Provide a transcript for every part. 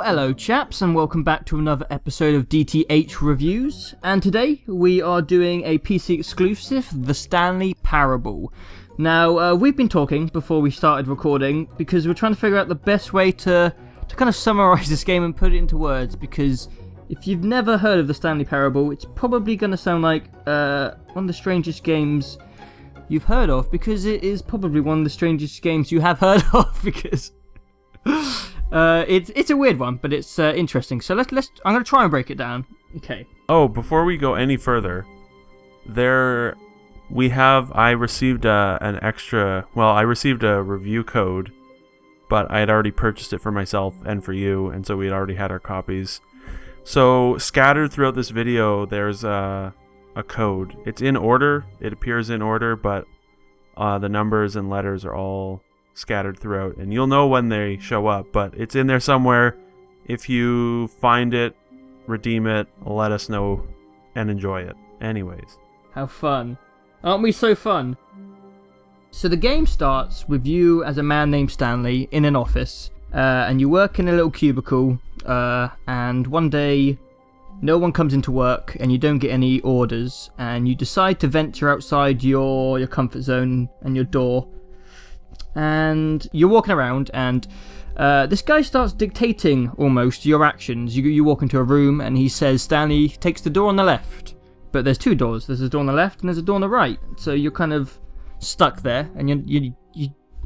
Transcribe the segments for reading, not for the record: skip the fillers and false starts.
hello chaps, and welcome back to another episode of DTH Reviews, and today we are doing a PC exclusive, The Stanley Parable. Now, we've been talking before we started recording, because we're trying to figure out the best way to kind of summarise this game and put it into words, because if you've never heard of The Stanley Parable, it's probably going to sound like one of the strangest games you've heard of, because it is probably one of the strangest games you have heard of, because... it's a weird one, but it's interesting. So let's. I'm gonna try and break it down. Okay. Oh, before we go any further, I received I received a review code, but I had already purchased it for myself and for you, and so we had already had our copies. So scattered throughout this video, there's a code. It's in order. It appears in order, but the numbers and letters are all scattered throughout, and you'll know when they show up, but it's in there somewhere. If you find it, redeem it, let us know, and enjoy it. Anyways. How fun. Aren't we so fun? So the game starts with you as a man named Stanley in an office, and you work in a little cubicle, and one day no one comes into work and you don't get any orders, and you decide to venture outside your comfort zone and your door. And you're walking around, and this guy starts dictating almost your actions. You walk into a room, and he says, Stanley takes the door on the left. But there's two doors. There's a door on the left, and there's a door on the right. So you're kind of stuck there, and you're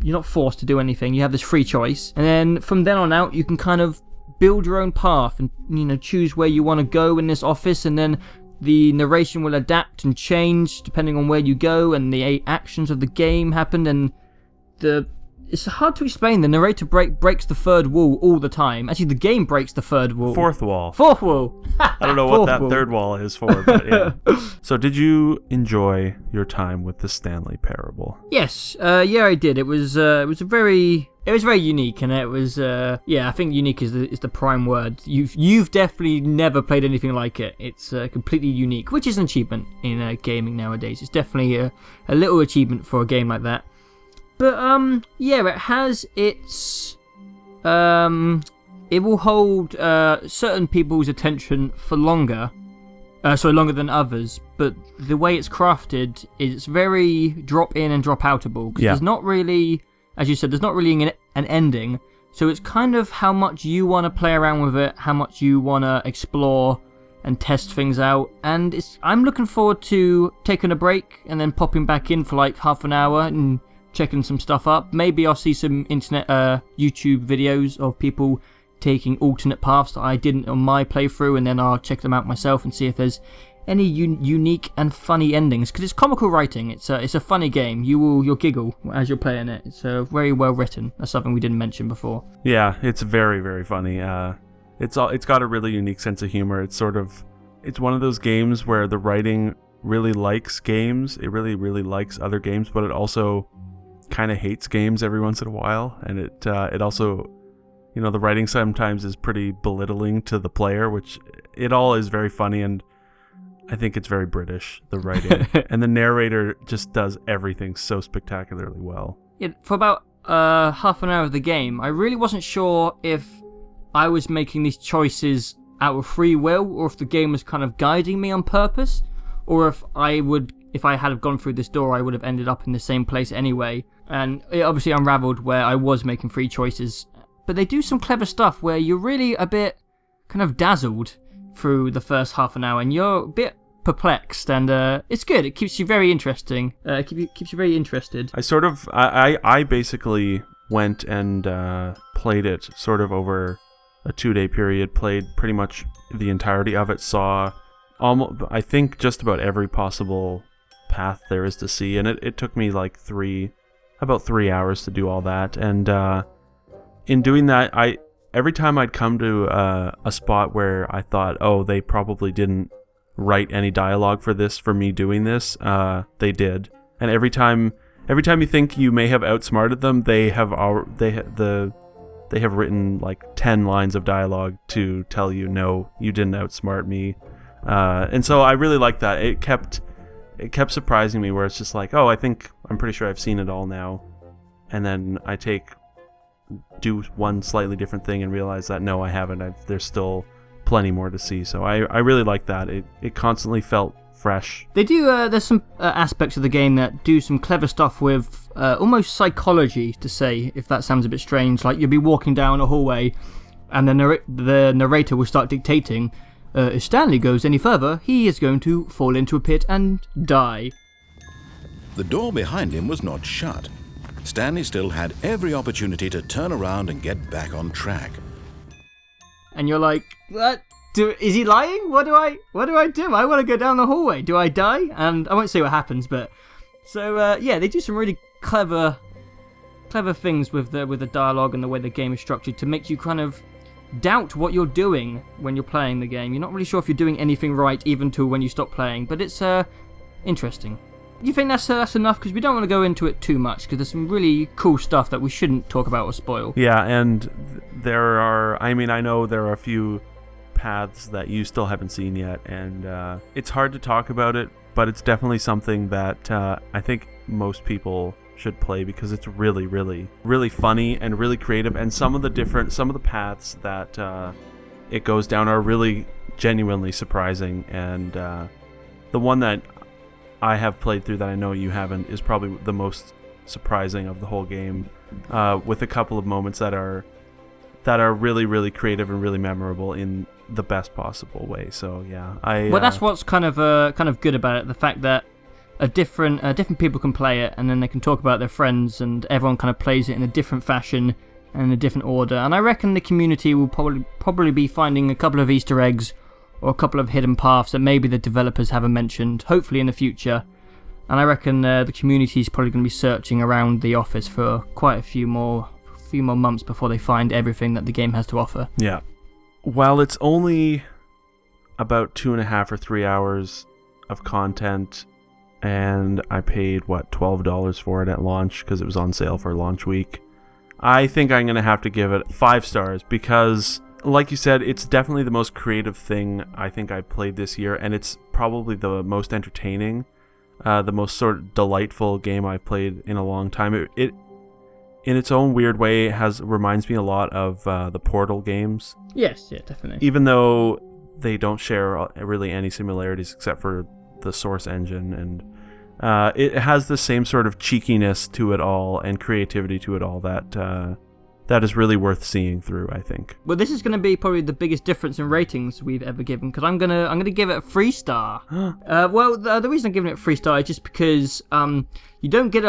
not forced to do anything. You have this free choice. And then from then on out, you can kind of build your own path and, choose where you want to go in this office. And then the narration will adapt and change depending on where you go, and the actions of the game happen, and it's hard to explain. The narrator breaks the third wall all the time. Actually, the game breaks the third wall. Fourth wall. I don't know what that third wall is for, but yeah. So did you enjoy your time with the Stanley Parable? Yes. Yeah, I did. It was very unique, and it was I think unique is the prime word. You've definitely never played anything like it. It's completely unique, which is an achievement in gaming nowadays. It's definitely a little achievement for a game like that. But, it has its, it will hold, certain people's attention for longer than others, but the way it's crafted is very drop in and drop outable, because there's not really, as you said, there's not really an ending, so it's kind of how much you want to play around with it, how much you want to explore and test things out, and I'm looking forward to taking a break and then popping back in for like half an hour and checking some stuff up. Maybe I'll see some internet YouTube videos of people taking alternate paths that I didn't on my playthrough, and then I'll check them out myself and see if there's any unique and funny endings, because it's comical writing. It's a funny game. You'll giggle as you're playing it. It's very well written. That's something we didn't mention before. Yeah, it's very, very funny. It's got a really unique sense of humor. It's one of those games where the writing really likes games. It really, really likes other games, but it also kind of hates games every once in a while, and it also, the writing sometimes is pretty belittling to the player, which it all is very funny, and I think it's very British, the writing. And the narrator just does everything so spectacularly well. For about half an hour of the game, I really wasn't sure if I was making these choices out of free will, or if the game was kind of guiding me on purpose, or if I had gone through this door, I would have ended up in the same place anyway. And it obviously unraveled where I was making free choices. But they do some clever stuff where you're really a bit kind of dazzled through the first half an hour, and you're a bit perplexed, and it's good. It keeps you very interesting. Keeps you very interested. I basically went and played it sort of over a 2-day period, played pretty much the entirety of it, saw I think just about every possible path there is to see, and it took me like about 3 hours to do all that. And in doing that, every time I'd come to a spot where I thought, oh, they probably didn't write any dialogue for me doing this, they did. And every time you think you may have outsmarted them, they have written like 10 lines of dialogue to tell you, no, you didn't outsmart me. And so I really liked that. It kept surprising me, where it's just like, oh, I'm pretty sure I've seen it all now. And then I take do one slightly different thing and realize that no, I haven't. There's still plenty more to see. So I really like that. It constantly felt fresh. They do. There's some aspects of the game that do some clever stuff with almost psychology, to say, if that sounds a bit strange. Like you'll be walking down a hallway, and the narrator will start dictating. If Stanley goes any further, he is going to fall into a pit and die. The door behind him was not shut. Stanley still had every opportunity to turn around and get back on track. And you're like, what? Is he lying? What do I do? I want to go down the hallway. Do I die? And I won't say what happens, but so yeah, they do some really clever things with the dialogue and the way the game is structured to make you kind of doubt what you're doing when you're playing the game. You're not really sure if you're doing anything right even till when you stop playing, but it's interesting. You think that's enough? Because we don't want to go into it too much, because there's some really cool stuff that we shouldn't talk about or spoil. Yeah, and I know there are a few paths that you still haven't seen yet, and it's hard to talk about it, but it's definitely something that I think most people should play, because it's really, really, really funny and really creative, and some of the paths that it goes down are really genuinely surprising, and the one that I have played through that I know you haven't is probably the most surprising of the whole game, with a couple of moments that are really, really creative and really memorable in the best possible way. So yeah, well, that's what's kind of good about it, the fact that different people can play it, and then they can talk about their friends, and everyone kind of plays it in a different fashion and in a different order. And I reckon the community will probably be finding a couple of Easter eggs or a couple of hidden paths that maybe the developers haven't mentioned, hopefully in the future. And I reckon the community is probably going to be searching around the office for quite a few more months before they find everything that the game has to offer. Yeah. While it's only about 2.5 or 3 hours of content, and I paid, $12 for it at launch because it was on sale for launch week, I think I'm going to have to give it 5 stars, because like you said, it's definitely the most creative thing I think I played this year, and it's probably the most entertaining, the most sort of delightful game I've played in a long time. It in its own weird way reminds me a lot of the Portal games. Yes, yeah, definitely. Even though they don't share really any similarities except for the source engine, and it has the same sort of cheekiness to it all and creativity to it all that is really worth seeing through, I think. Well, this is going to be probably the biggest difference in ratings we've ever given, because I'm gonna give it a 3-star. Well, the reason I'm giving it a 3-star is just because you don't get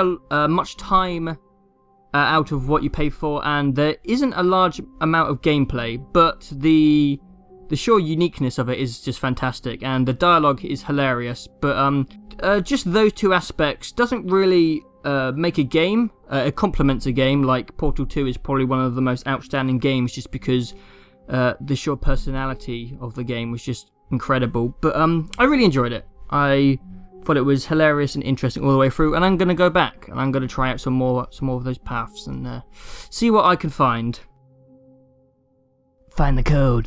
much time out of what you pay for, and there isn't a large amount of gameplay, but the sheer uniqueness of it is just fantastic, and the dialogue is hilarious. But just those two aspects doesn't really make a game. It complements a game. Like Portal 2 is probably one of the most outstanding games, just because the sheer personality of the game was just incredible. But I really enjoyed it. I thought it was hilarious and interesting all the way through, and I'm going to go back and I'm going to try out some more of those paths and see what I can find. Find the code.